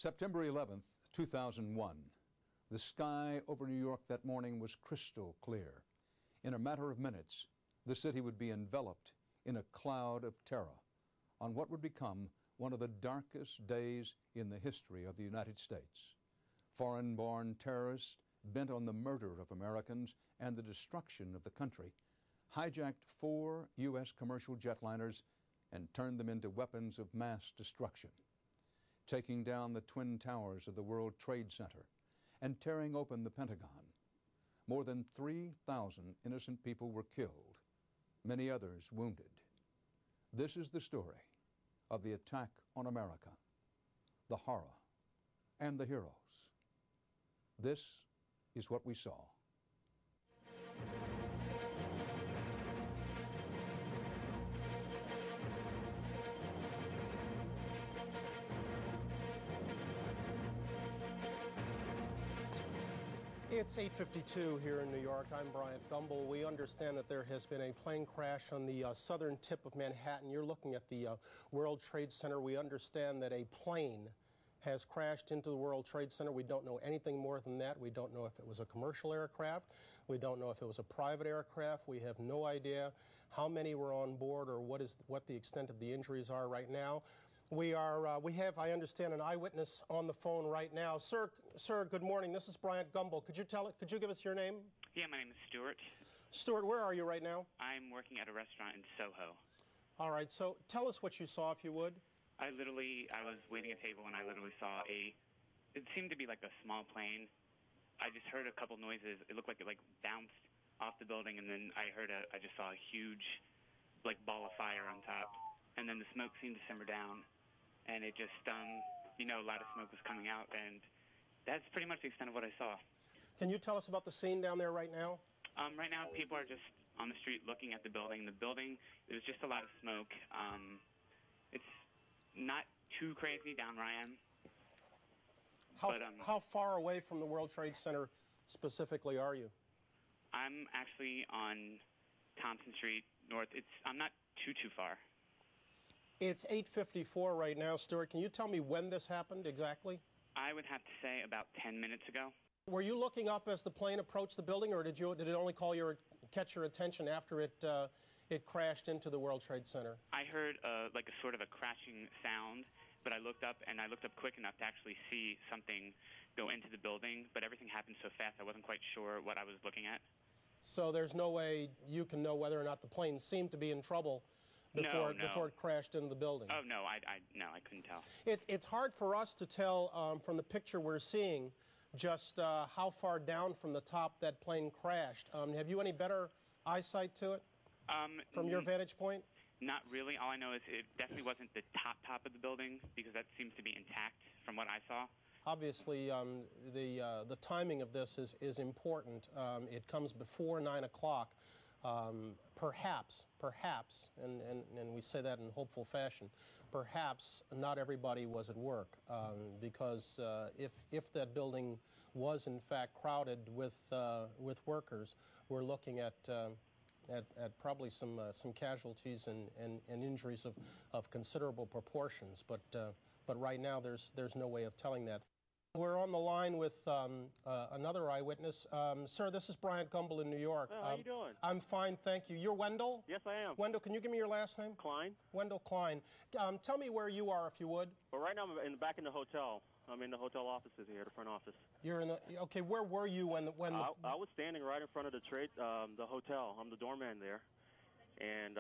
September 11th, 2001. The sky over New York that morning was crystal clear. In a matter of minutes, the city would be enveloped in a cloud of terror on what would become one of the darkest days in the history of the United States. Foreign-born terrorists bent on the murder of Americans and the destruction of the country hijacked 4 U.S. commercial jetliners and turned them into weapons of mass destruction, taking down the Twin Towers of the World Trade Center and tearing open the Pentagon. More than 3,000 innocent people were killed, many others wounded. This is the story of the attack on America, the horror, and the heroes. This is what we saw. It's 8:52 here in New York. I'm Bryant Gumbel. We understand that there has been a plane crash on the southern tip of Manhattan. You're looking at the World Trade Center. We understand that a plane has crashed into the World Trade Center. We don't know anything more than that. We don't know if it was a commercial aircraft. We don't know if it was a private aircraft. We have no idea how many were on board or what the extent of the injuries are right now. We have, I understand, an eyewitness on the phone right now. Sir, good morning. This is Bryant Gumbel. Could you give us your name? Yeah, my name is Stuart. Stuart, where are you right now? I'm working at a restaurant in Soho. All right, so tell us what you saw, if you would. I was waiting at a table and I literally saw it seemed to be like a small plane. I just heard a couple noises. It looked like it bounced off the building, and then I just saw a huge ball of fire on top. And then the smoke seemed to simmer down. And it just, a lot of smoke was coming out, and that's pretty much the extent of what I saw. Can you tell us about the scene down there right now? Right now, people are just on the street looking at the building. The building, there's just a lot of smoke. It's not too crazy down where I am. How far away from the World Trade Center specifically are you? I'm actually on Thompson Street North. I'm not too far. It's 8:54 right now. Stuart, can you tell me when this happened exactly? I would have to say about 10 minutes ago. Were you looking up as the plane approached the building, or did it only catch your attention after it crashed into the World Trade Center? I heard a sort of a crashing sound, but I looked up quick enough to actually see something go into the building, but everything happened so fast I wasn't quite sure what I was looking at. So there's no way you can know whether or not the plane seemed to be in trouble before it crashed into the building? Oh, no, I couldn't tell. It's hard for us to tell from the picture we're seeing just how far down from the top that plane crashed. Have you any better eyesight to it from your vantage point? Not really. All I know is it definitely wasn't the top of the building, because that seems to be intact from what I saw. Obviously, the timing of this is important. It comes before 9 o'clock. Perhaps, and we say that in hopeful fashion, perhaps not everybody was at work, because if that building was in fact crowded with workers, we're looking at probably some casualties and injuries of considerable proportions. But right now there's no way of telling that. We're on the line with another eyewitness. Sir, this is Bryant Gumbel in New York. How are you doing? I'm fine, thank you. You're Wendell? Yes, I am. Wendell, can you give me your last name? Klein. Wendell Klein. Tell me where you are, if you would. Well, right now I'm back in the hotel. I'm in the hotel offices here, the front office. You're in the... Okay, where were you when I was standing right in front of the hotel. I'm the doorman there. And...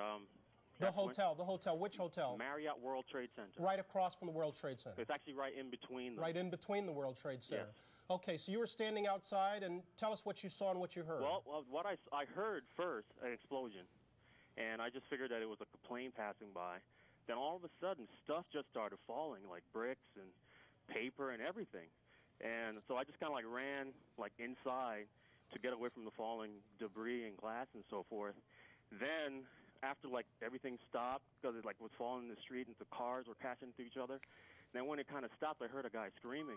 The hotel. Which hotel? Marriott World Trade Center. Right across from the World Trade Center. It's actually right in between them. Right in between the World Trade Center. Yes. Okay, so you were standing outside, and tell us what you saw and what you heard. Well, what I heard first, an explosion, and I just figured that it was a plane passing by. Then all of a sudden, stuff just started falling, like bricks and paper and everything. And so I just kind of ran inside to get away from the falling debris and glass and so forth. Then after everything stopped, because it was falling in the street and the cars were crashing into each other. And then when it kind of stopped, I heard a guy screaming.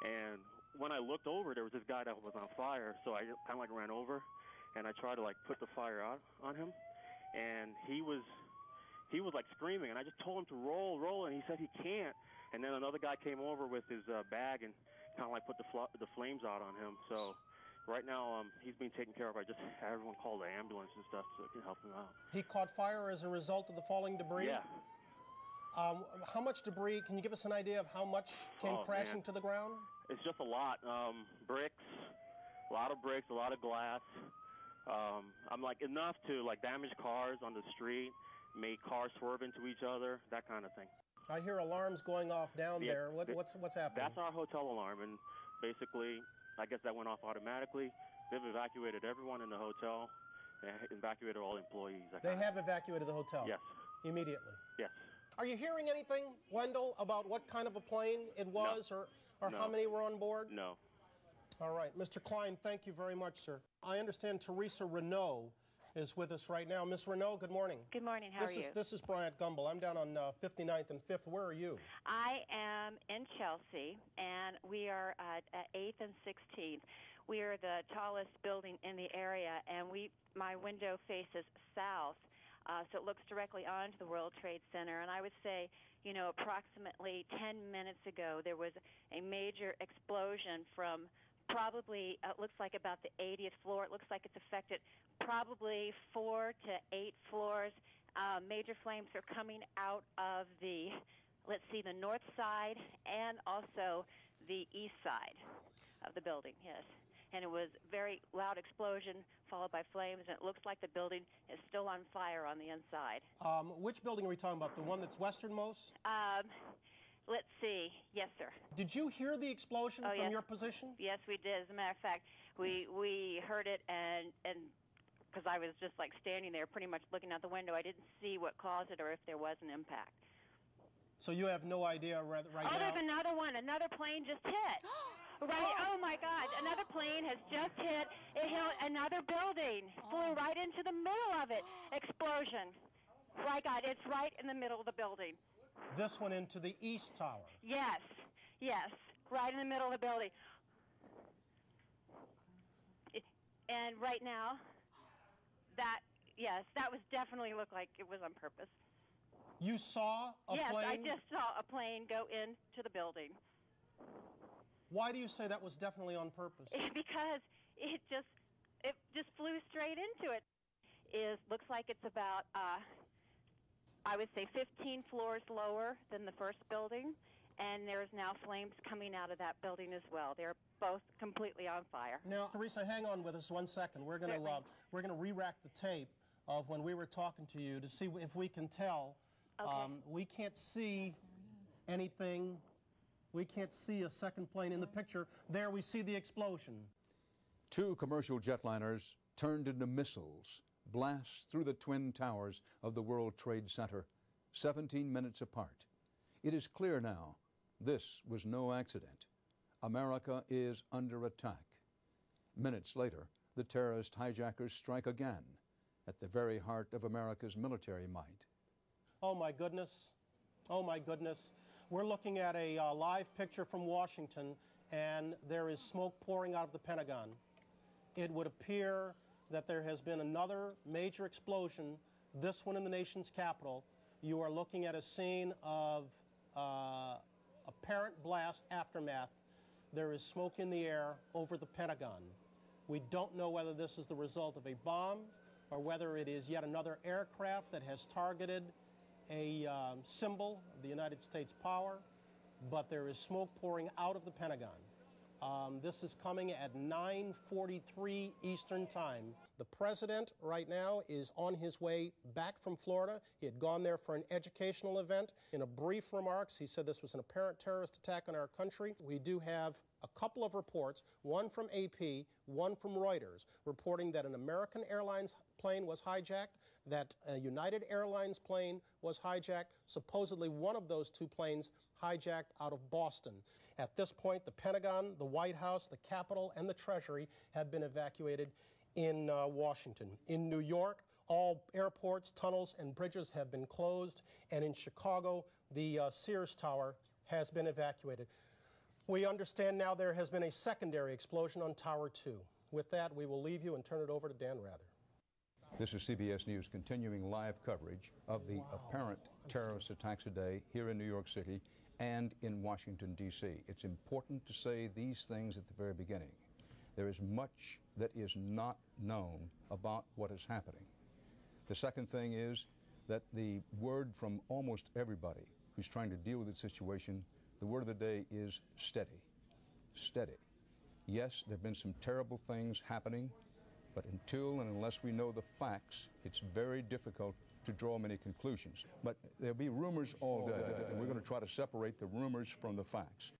And when I looked over, there was this guy that was on fire. So I kind of ran over, and I tried to put the fire out on him. And he was screaming, and I just told him to roll, and he said he can't. And then another guy came over with his bag and kind of like put the flames out on him. So right now he's being taken care of. I just had everyone call the ambulance and stuff so it can help him out. He caught fire as a result of the falling debris? Yeah. How much debris, can you give us an idea of how much came crashing to the ground? It's just a lot. Bricks, a lot of bricks, a lot of glass. I'm like enough to like damage cars on the street, make cars swerve into each other, that kind of thing. I hear alarms going off down there. What's happening? That's our hotel alarm, and basically, I guess that went off automatically. They've evacuated everyone in the hotel, and evacuated all employees. They have evacuated the hotel? Yes. Immediately? Yes. Are you hearing anything, Wendell, about what kind of a plane it was, no. or No. how many were on board? No. All right. Mr. Klein, thank you very much, sir. I understand Teresa Renault is with us right now. Ms. Renault, good morning. Good morning. How are you? This is Bryant Gumbel. I'm down on 59th and 5th. Where are you? I am in Chelsea, and we are at 8th and 16th. We are the tallest building in the area, and my window faces south, so it looks directly onto the World Trade Center. And I would say, approximately 10 minutes ago, there was a major explosion from probably, it looks like about the 80th floor. It looks like it's affected probably 4 to 8 floors. Major flames are coming out of the north side and also the east side of the building, yes. And it was very loud explosion followed by flames, and it looks like the building is still on fire on the inside. Which building are we talking about? The one that's westernmost? Let's see. Yes, sir. Did you hear the explosion from yes. your position? Yes, we did. As a matter of fact, we heard it, and because I was just like standing there pretty much looking out the window, I didn't see what caused it or if there was an impact. So you have no idea right now? Oh, there's another one. Another plane just hit. Right. Oh, my God. Another plane has just hit. It hit another building. Flew right into the middle of it. Explosion. My God, it's right in the middle of the building. This one into the east tower? Yes. Yes. Right in the middle of the building. And right now, that was definitely looked like it was on purpose. You saw a plane? Yes, I just saw a plane go into the building. Why do you say that was definitely on purpose? Because it just flew straight into it. Looks like it's about, I would say 15 floors lower than the first building, and there's now flames coming out of that building as well. They're both completely on fire. Now, Teresa, hang on with us 1 second. We're going to re-rack the tape of when we were talking to you to see if we can tell. Okay. We can't see anything. We can't see a second plane in the picture. There we see the explosion. 2 commercial jetliners turned into missiles, blast through the twin towers of the World Trade Center, 17 minutes apart. It is clear now, this was no accident. America is under attack. Minutes later, the terrorist hijackers strike again at the very heart of America's military might. Oh my goodness. Oh my goodness. We're looking at a live picture from Washington, and there is smoke pouring out of the Pentagon. It would appear that there has been another major explosion, this one in the nation's capital. You are looking at a scene of apparent blast aftermath. There is smoke in the air over the Pentagon. We don't know whether this is the result of a bomb or whether it is yet another aircraft that has targeted a symbol of the United States power, but there is smoke pouring out of the Pentagon. This is coming at 9:43 Eastern Time. The president right now is on his way back from Florida. He had gone there for an educational event. In a brief remarks, he said this was an apparent terrorist attack on our country. We do have a couple of reports, one from AP, one from Reuters, reporting that an American Airlines plane was hijacked, that a United Airlines plane was hijacked, supposedly one of those 2 planes hijacked out of Boston. At this point, the Pentagon, the White House, the Capitol, and the Treasury have been evacuated in Washington. In New York, all airports, tunnels, and bridges have been closed, and in Chicago, the Sears Tower has been evacuated. We understand now there has been a secondary explosion on Tower 2. With that, we will leave you and turn it over to Dan Rather. This is CBS News continuing live coverage of the apparent terrorist attacks today here in New York City and in Washington, D.C. It's important to say these things at the very beginning. There is much that is not known about what is happening. The second thing is that the word from almost everybody who's trying to deal with the situation, the word of the day is steady. Steady. Yes, there have been some terrible things happening, but until and unless we know the facts, it's very difficult to draw many conclusions. But there'll be rumors all day, and we're going to try to separate the rumors from the facts.